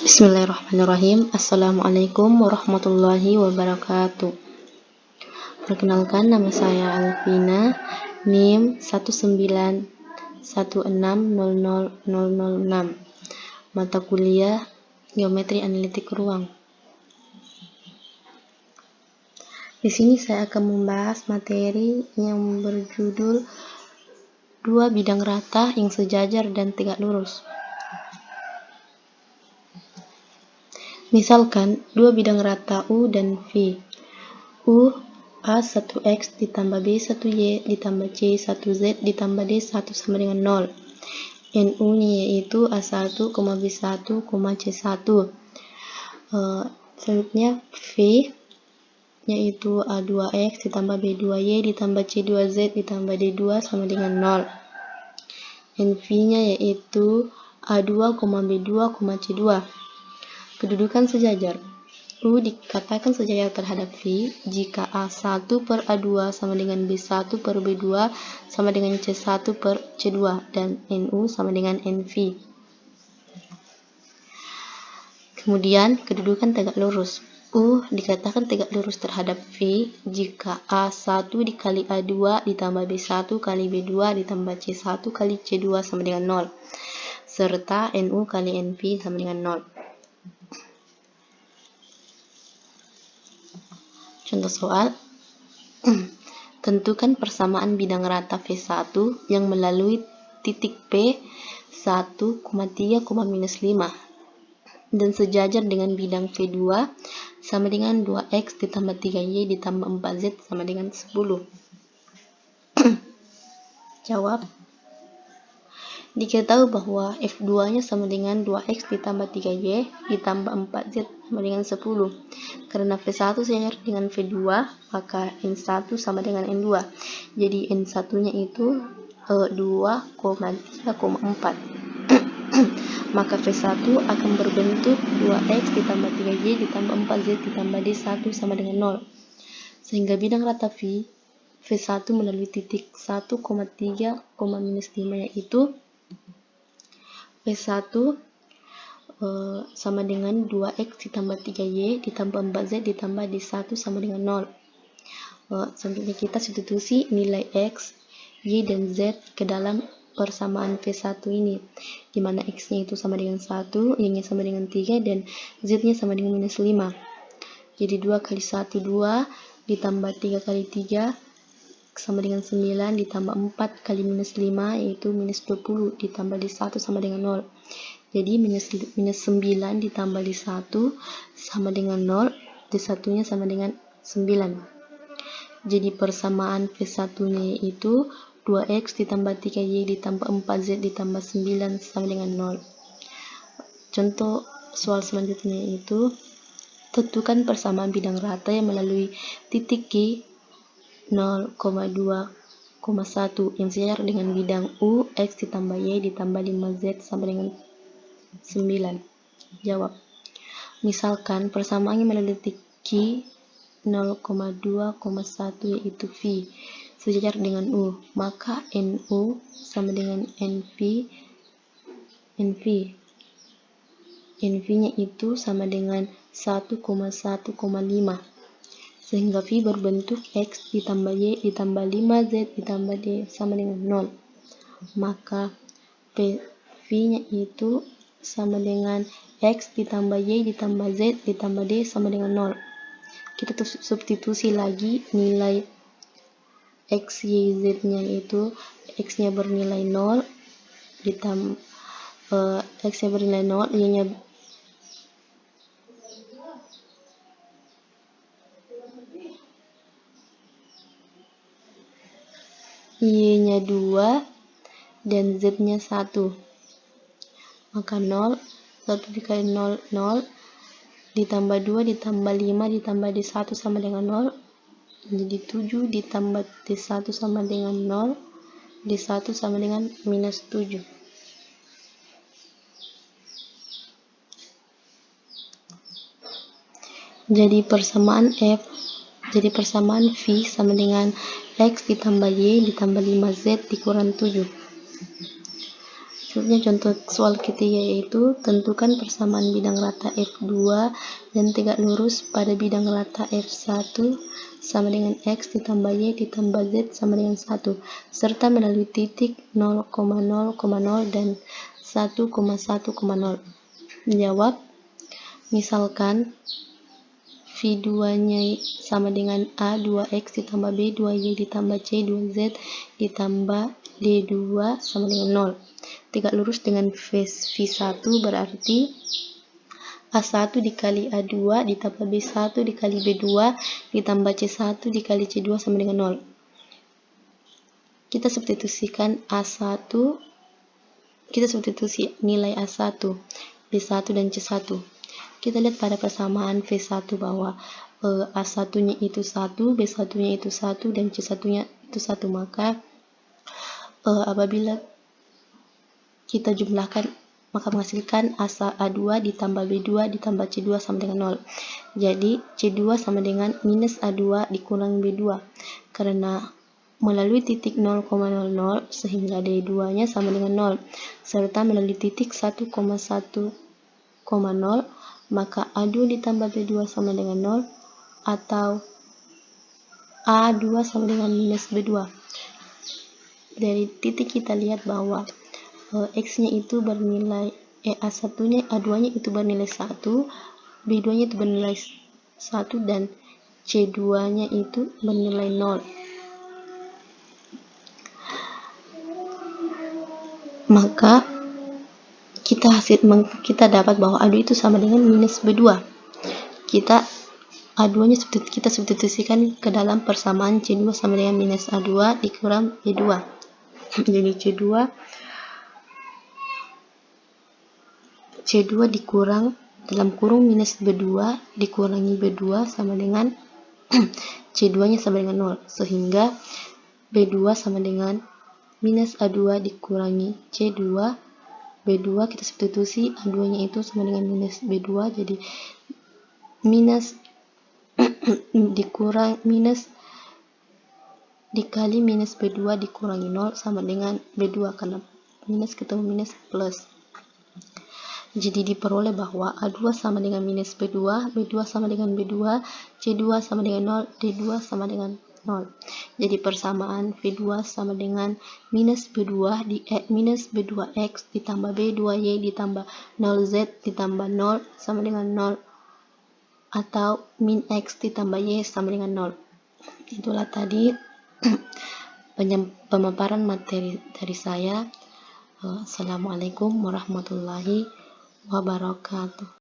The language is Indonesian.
Bismillahirrahmanirrahim. Assalamualaikum warahmatullahi wabarakatuh. Perkenalkan, nama saya Alvina, NIM 191600006, mata kuliah Geometri Analitik Ruang. Di sini saya akan membahas materi yang berjudul dua bidang rata yang sejajar dan tegak lurus. Misalkan, dua bidang rata U dan V. U A1X ditambah B1Y ditambah C1Z ditambah D1 sama dengan 0. NU-nya yaitu A1, B1, C1. Selanjutnya V yaitu A2X ditambah B2Y ditambah C2Z ditambah D2 sama dengan 0. NV-nya yaitu A2, B2, C2. Kedudukan sejajar. U dikatakan sejajar terhadap V jika A1 per A2 sama dengan B1 per B2 sama dengan C1 per C2 dan NU sama dengan NV. Kemudian, kedudukan tegak lurus. U dikatakan tegak lurus terhadap V jika A1 dikali A2 ditambah B1 kali B2 ditambah C1 kali C2 sama dengan 0 serta NU kali NV sama dengan 0. Contoh soal, tentukan persamaan bidang rata V1 yang melalui titik P 1,3, -5 dan sejajar dengan bidang V2 sama dengan 2X ditambah 3Y ditambah 4Z sama dengan 10. Jawab. Diketahui bahwa F2-nya sama dengan 2X ditambah 3Y ditambah 4Z sama dengan 10. Karena V1 sejajar dengan V2, maka N1 sama dengan N2. Jadi N1-nya itu 2,3,4. Maka V1 akan berbentuk 2X ditambah 3Y ditambah 4Z ditambah D1 sama dengan 0. Sehingga bidang rata V1 melalui titik 1,3, -5 yaitu V1 sama dengan 2X ditambah 3Y ditambah 4Z ditambah D1 sama dengan 0. Selanjutnya kita substitusi nilai X, Y, dan Z ke dalam persamaan V1 ini, dimana X-nya itu sama dengan 1, Y-nya sama dengan 3, dan Z-nya sama dengan -5. Jadi 2 kali 1, 2, ditambah 3 kali 3, sama dengan 9, ditambah 4 kali -5, yaitu -20, ditambah D1 sama dengan 0. Jadi -9 ditambah D1 sama dengan 0, D1-nya sama dengan 9. Jadi persamaan V1-nya yaitu 2X ditambah 3Y ditambah 4Z ditambah 9 sama dengan 0. Contoh soal selanjutnya yaitu tentukan persamaan bidang rata yang melalui titik G 0,2,1 yang sejajar dengan bidang U X ditambah Y ditambah 5Z sama dengan 9. Jawab. Misalkan persamaannya melalui titik G 0,2,1 yaitu V sejajar dengan U, maka NU sama dengan NV. NV-nya itu sama dengan 1,1,5 sehingga V berbentuk X ditambah Y ditambah 5Z ditambah D sama dengan 0. Maka V-nya itu sama dengan X ditambah Y ditambah Z ditambah D sama dengan 0. Kita substitusi lagi nilai X, Y, Z-nya itu X-nya bernilai 0 ditambah X-nya bernilai 0, Y-nya 2 dan Z-nya 1. Maka 0, 1 dikali 0, 0, ditambah 2, ditambah 5, ditambah D1 sama dengan 0. Jadi 7 ditambah D1 sama dengan 0, D1 sama dengan -7. Jadi persamaan V sama dengan X ditambah Y ditambah 5Z dikurang 7. Selanjutnya contoh soal ketiga yaitu tentukan persamaan bidang rata F2 dan tegak lurus pada bidang rata F1 sama dengan X ditambah Y ditambah Z sama dengan 1 serta melalui titik 0,0,0 dan 1,1,0. Menjawab, misalkan V2-nya sama dengan A 2X ditambah B 2Y ditambah C 2Z ditambah D2 sama dengan 0. Tegak lurus dengan V1 berarti A1 dikali A2 ditambah B1 dikali B2 ditambah C1 dikali C2 sama dengan 0. Kita substitusikan A1, kita substitusi nilai A1, B1 dan C1. Kita lihat pada persamaan V1 bahwa A1-nya itu 1, B1-nya itu 1, dan C1-nya itu 1. Maka apabila kita jumlahkan, maka menghasilkan A2 ditambah B2 ditambah C2 sama dengan 0. Jadi C2 sama dengan minus A2 dikurangi B2. Karena melalui titik 0,00 sehingga D2-nya sama dengan 0. Serta melalui titik 1,1,0 maka A2 ditambah B2 sama dengan 0 atau A2 sama dengan minus B2. Dari titik kita lihat bahwa X-nya itu bernilai A1-nya, A2-nya itu bernilai 1, B2-nya itu bernilai 1 dan C2-nya itu bernilai 0. Maka kita dapat bahwa A2 itu sama dengan minus B2. A2-nya kita substitusikan ke dalam persamaan C2 sama dengan minus A2 dikurang B2. Jadi C2 dikurang dalam kurung minus B2 dikurangi B2 sama dengan C2-nya sama dengan 0. Sehingga B2 sama dengan minus A2 dikurangi C2. B2 kita substitusi, A2-nya itu sama dengan minus B2. Jadi minus dikurang minus dikali minus B2 dikurangi 0 sama dengan B2, karena minus ketemu minus plus. Jadi diperoleh bahwa A2 sama dengan minus B2, B2 sama dengan B2, C2 sama dengan 0, D2 sama dengan 0. Jadi persamaan V2 sama dengan minus B2 minus B2X ditambah B2Y ditambah 0Z ditambah 0 sama dengan 0 atau min X ditambah Y sama dengan 0. Itulah tadi pemaparan materi dari saya. Assalamualaikum warahmatullahi wabarakatuh.